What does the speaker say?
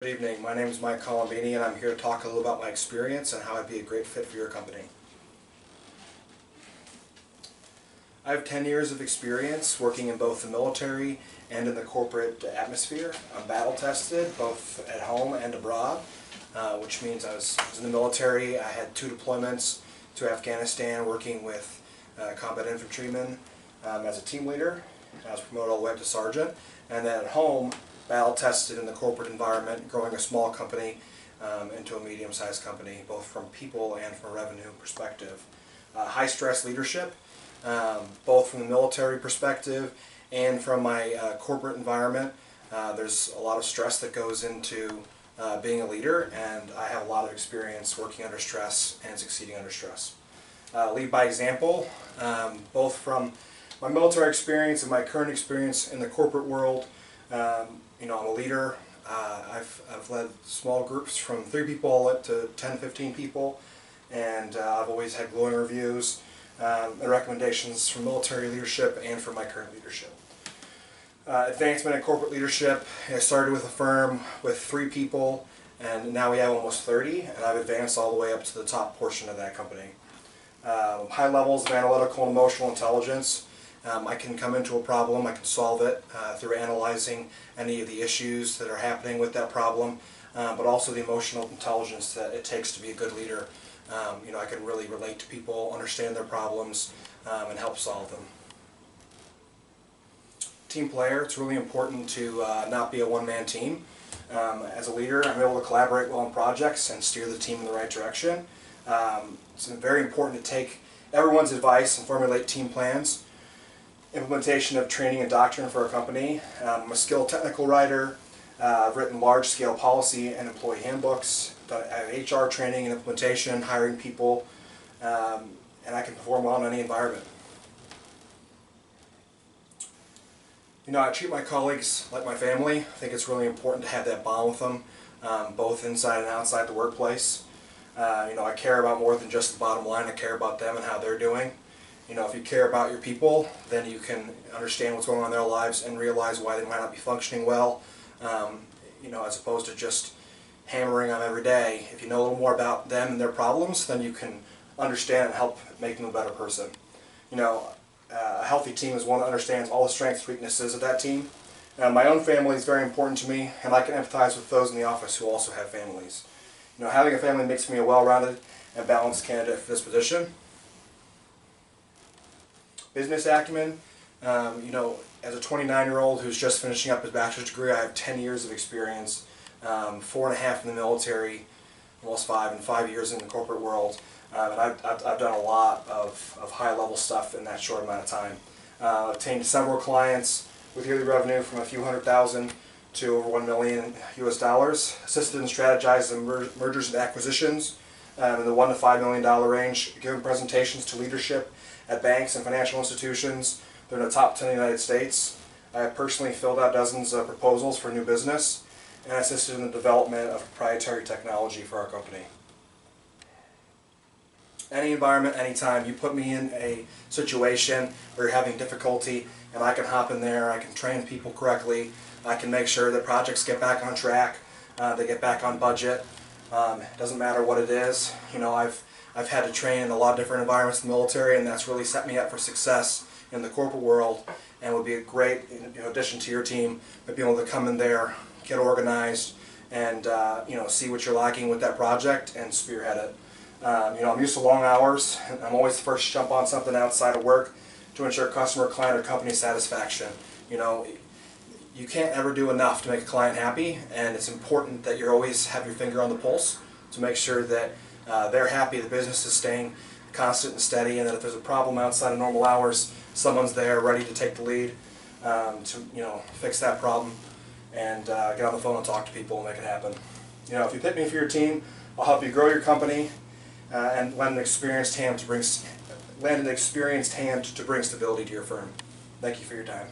Good evening. My name is Mike Colombini, and I'm here to talk a little about my experience and how I'd be a great fit for your company. I have 10 years of experience working in both the military and in the corporate atmosphere. I'm battle tested both at home and abroad, which means I was in the military. I had 2 deployments to Afghanistan working with combat infantrymen as a team leader. I was promoted all the way up to sergeant, and then at home battle tested in the corporate environment, growing a small company into a medium-sized company, both from people and from a revenue perspective. High stress leadership, both from the military perspective and from my corporate environment. There's a lot of stress that goes into being a leader, and I have a lot of experience working under stress and succeeding under stress. Lead by example, both from my military experience and my current experience in the corporate world. I'm a leader. I've led small groups from 3 people up to 10, 15 people, and I've always had glowing reviews and recommendations from military leadership and from my current leadership. Advancement in corporate leadership, I started with a firm with 3 people, and now we have almost 30, and I've advanced all the way up to the top portion of that company. High levels of analytical and emotional intelligence. I can come into a problem, I can solve it through analyzing any of the issues that are happening with that problem, but also the emotional intelligence that it takes to be a good leader. I can really relate to people, understand their problems, and help solve them. Team player, it's really important to not be a one-man team. As a leader, I'm able to collaborate well on projects and steer the team in the right direction. It's very important to take everyone's advice and formulate team plans. Implementation of training and doctrine for our company. I'm a skilled technical writer. I've written large-scale policy and employee handbooks. I have HR training and implementation, hiring people, and I can perform well in any environment. I treat my colleagues like my family. I think it's really important to have that bond with them, both inside and outside the workplace. I care about more than just the bottom line. I care about them and how they're doing. If you care about your people, then you can understand what's going on in their lives and realize why they might not be functioning well, as opposed to just hammering on them every day. If you know a little more about them and their problems, then you can understand and help make them a better person. A healthy team is one that understands all the strengths and weaknesses of that team. My own family is very important to me, and I can empathize with those in the office who also have families. Having a family makes me a well-rounded and balanced candidate for this position. Business acumen, as a 29-year-old who's just finishing up his bachelor's degree, I have 10 years of experience, 4.5 in the military, almost 5, and 5 years in the corporate world. And I've done a lot of high-level stuff in that short amount of time. Obtained several clients with yearly revenue from a few $100,000 to over $1 million US dollars. Assisted and strategized in mergers and acquisitions in the $1 to $5 million range. Given presentations to leadership at banks and financial institutions. They're in the top 10 in the United States. I have personally filled out dozens of proposals for new business, and assisted in the development of proprietary technology for our company. Any environment, anytime, you put me in a situation where you're having difficulty, and I can hop in there, I can train people correctly, I can make sure that projects get back on track, they get back on budget. It doesn't matter what it is. I've had to train in a lot of different environments in the military, and that's really set me up for success in the corporate world, and would be a great addition to your team to be able to come in there, get organized, and see what you're lacking with that project and spearhead it. I'm used to long hours, and I'm always the first to jump on something outside of work to ensure customer, client, or company satisfaction. You can't ever do enough to make a client happy, and it's important that you always have your finger on the pulse to make sure that they're happy, the business is staying constant and steady, and that if there's a problem outside of normal hours, someone's there ready to take the lead to fix that problem and get on the phone and talk to people and make it happen. If you pick me for your team, I'll help you grow your company and lend an experienced hand to bring stability to your firm. Thank you for your time.